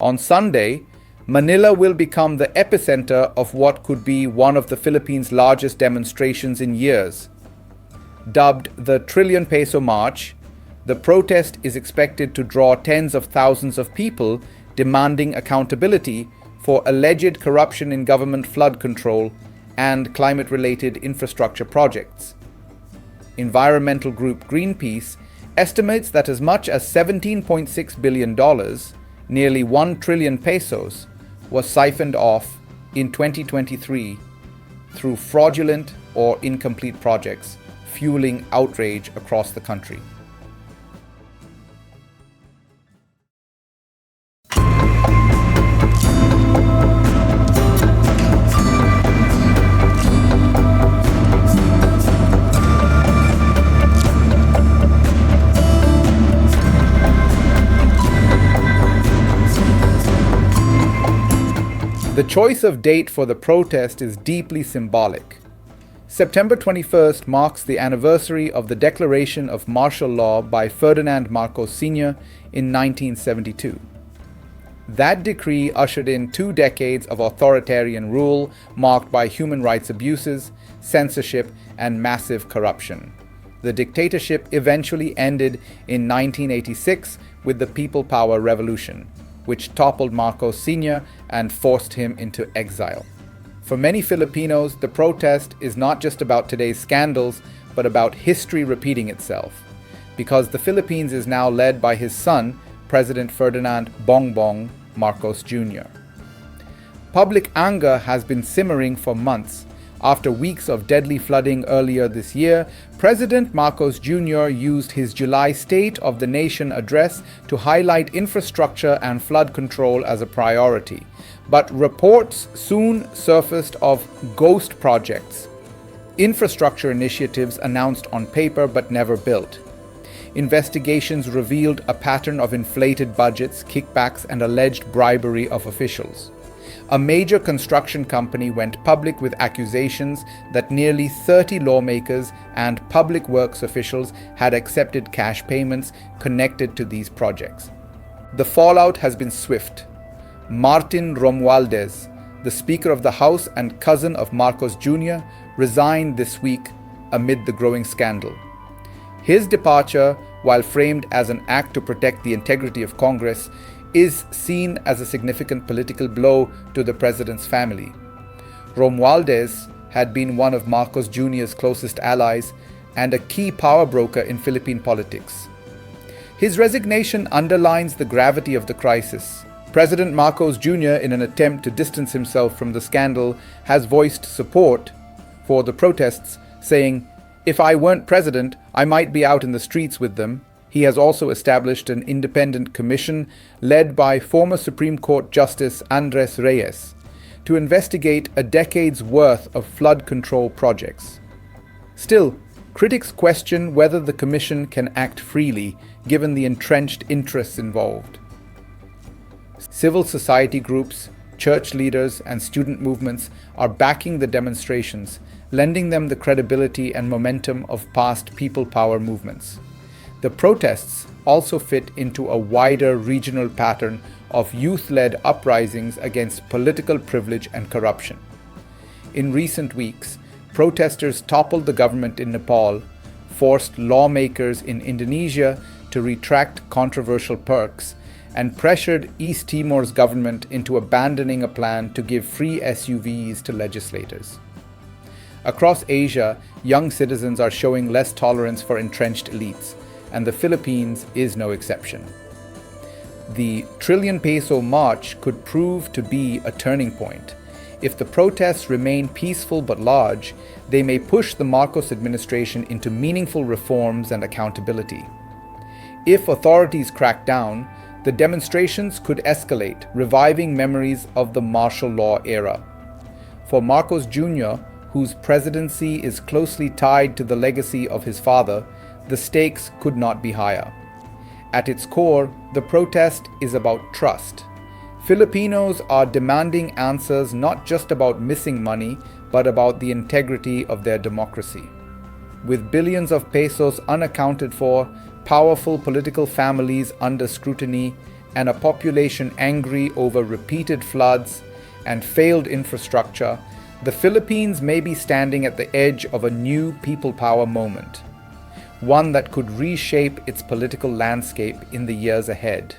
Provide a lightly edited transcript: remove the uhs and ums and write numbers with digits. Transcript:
On Sunday, Manila will become the epicenter of what could be one of the Philippines' largest demonstrations in years. Dubbed the Trillion Peso March, the protest is expected to draw tens of thousands of people demanding accountability for alleged corruption in government flood control and climate-related infrastructure projects. Environmental group Greenpeace estimates that as much as $17.6 billion, nearly 1 trillion pesos, was siphoned off in 2023 through fraudulent or incomplete projects, fueling outrage across the country. The choice of date for the protest is deeply symbolic. September 21st marks the anniversary of the declaration of martial law by Ferdinand Marcos Sr. in 1972. That decree ushered in 2 decades of authoritarian rule marked by human rights abuses, censorship, and massive corruption. The dictatorship eventually ended in 1986 with the People Power Revolution, which toppled Marcos Sr. and forced him into exile. For many Filipinos, the protest is not just about today's scandals, but about history repeating itself, because the Philippines is now led by his son, President Ferdinand Bongbong Marcos Jr. Public anger has been simmering for months. After weeks of deadly flooding earlier this year, President Marcos Jr. used his July State of the Nation address to highlight infrastructure and flood control as a priority. But reports soon surfaced of ghost projects, infrastructure initiatives announced on paper but never built. Investigations revealed a pattern of inflated budgets, kickbacks, and alleged bribery of officials. A major construction company went public with accusations that nearly 30 lawmakers and public works officials had accepted cash payments connected to these projects. The fallout has been swift. Martin Romualdez, the Speaker of the House and cousin of Marcos Jr., resigned this week amid the growing scandal. His departure, while framed as an act to protect the integrity of Congress, is seen as a significant political blow to the president's family. Romualdez had been one of Marcos Jr.'s closest allies and a key power broker in Philippine politics. His resignation underlines the gravity of the crisis. President Marcos Jr., in an attempt to distance himself from the scandal, has voiced support for the protests, saying, "If I weren't president, I might be out in the streets with them." He has also established an independent commission led by former Supreme Court Justice Andres Reyes to investigate a decade's worth of flood control projects. Still, critics question whether the commission can act freely given the entrenched interests involved. Civil society groups, church leaders, and student movements are backing the demonstrations, lending them the credibility and momentum of past people power movements. The protests also fit into a wider regional pattern of youth-led uprisings against political privilege and corruption. In recent weeks, protesters toppled the government in Nepal, forced lawmakers in Indonesia to retract controversial perks, and pressured East Timor's government into abandoning a plan to give free SUVs to legislators. Across Asia, young citizens are showing less tolerance for entrenched elites, and the Philippines is no exception. The Trillion Peso March could prove to be a turning point. If the protests remain peaceful but large, they may push the Marcos administration into meaningful reforms and accountability. If authorities crack down, the demonstrations could escalate, reviving memories of the martial law era. For Marcos Jr., whose presidency is closely tied to the legacy of his father, the stakes could not be higher. At its core, the protest is about trust. Filipinos are demanding answers not just about missing money, but about the integrity of their democracy. With billions of pesos unaccounted for, powerful political families under scrutiny, and a population angry over repeated floods and failed infrastructure, the Philippines may be standing at the edge of a new people power moment, one that could reshape its political landscape in the years ahead.